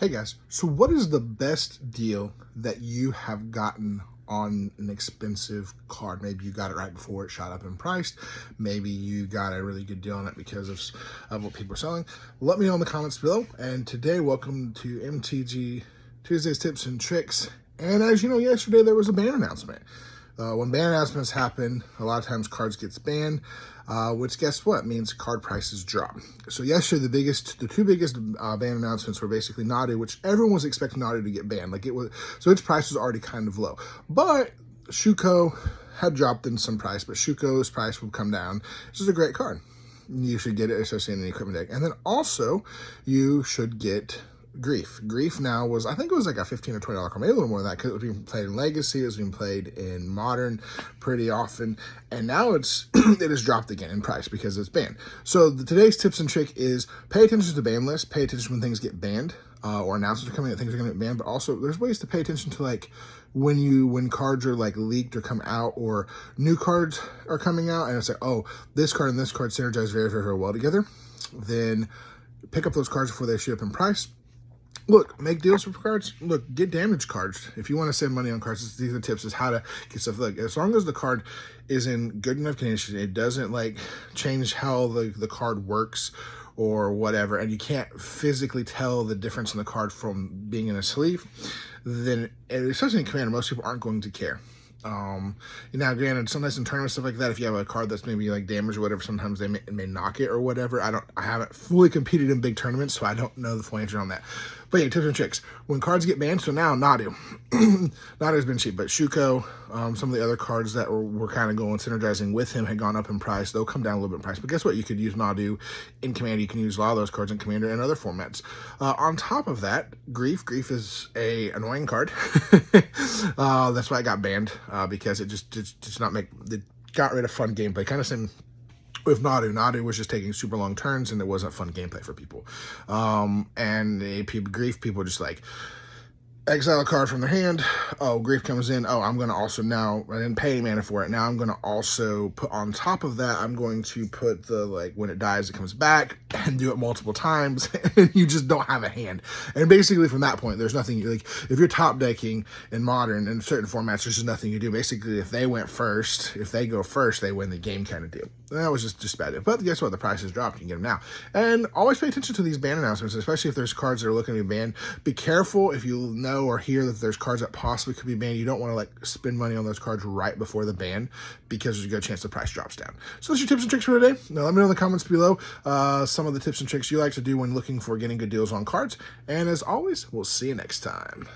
Hey guys, so what is the best deal that you have gotten on an expensive card? Maybe you got it right before it shot up in price. Maybe you got a really good deal on it because of what people are selling. Let me know in the comments below. And today, welcome to MTG Tuesday's Tips and Tricks. And as you know, yesterday there was a ban announcement. When ban announcements happen, a lot of times cards gets banned, which guess what means card prices drop. So yesterday, the two biggest ban announcements were basically Nadu, which everyone was expecting Nadu to get banned. So its price was already kind of low, but Shuko had dropped in some price, but Shuko's price will come down. This is a great card. You should get it, especially in the equipment deck. And then also you should get Grief. Grief now was, I think it was like a $15 or $20 card, maybe a little more than that, because it was being played in Legacy, it was being played in Modern pretty often, and now it has dropped again in price because it's banned. So today's tips and trick is pay attention to the ban list, pay attention when things get banned, or announcements are coming that things are going to get banned, but also there's ways to pay attention to like when cards are like leaked or come out, or new cards are coming out, and it's like, oh, this card and this card synergize very, very, very well together. Then pick up those cards before they shoot up in price. Look, make deals with cards. Look, get damaged cards. If you want to save money on cards, these are the tips, is how to get stuff. Like, as long as the card is in good enough condition, it doesn't like change how the card works or whatever, and you can't physically tell the difference in the card from being in a sleeve, then, especially in Commander, most people aren't going to care. Now, granted, sometimes in tournaments, stuff like that, if you have a card that's maybe like damaged or whatever, sometimes they may knock it or whatever. I haven't fully competed in big tournaments, so I don't know the full answer on that. But yeah, tips and tricks. When cards get banned, so now Nadu. Nadu's been cheap, but Shuko, some of the other cards that were kind of going synergizing with him had gone up in price. They'll come down a little bit in price. But guess what? You could use Nadu in Commander. You can use a lot of those cards in Commander and other formats. On top of that, Grief. Grief is a annoying card. That's why it got banned, because it just not make, it got rid of fun gameplay. Kind of same with Nadu. Nadu was just taking super long turns, and it wasn't fun gameplay for people. Grief, people just like exile a card from their hand. Oh, Grief comes in. Oh, I'm going to also now, I didn't pay any mana for it. Now I'm going to also put on top of that, I'm going to put the, like, when it dies, it comes back, and do it multiple times, and you just don't have a hand. And basically from that point, there's nothing, like, if you're top decking in Modern, in certain formats, there's just nothing you do. Basically, if they went first, if they go first, they win the game kind of deal. And that was just bad. But guess what? The price has dropped. You can get them now. And always pay attention to these ban announcements, especially if there's cards that are looking to be banned. Be careful if you know or hear that there's cards that possibly could be banned. You don't want to like spend money on those cards right before the ban, because there's a good chance the price drops down. So that's your tips and tricks for today. Now let me know in the comments below some of the tips and tricks you like to do when looking for getting good deals on cards. And as always, we'll see you next time.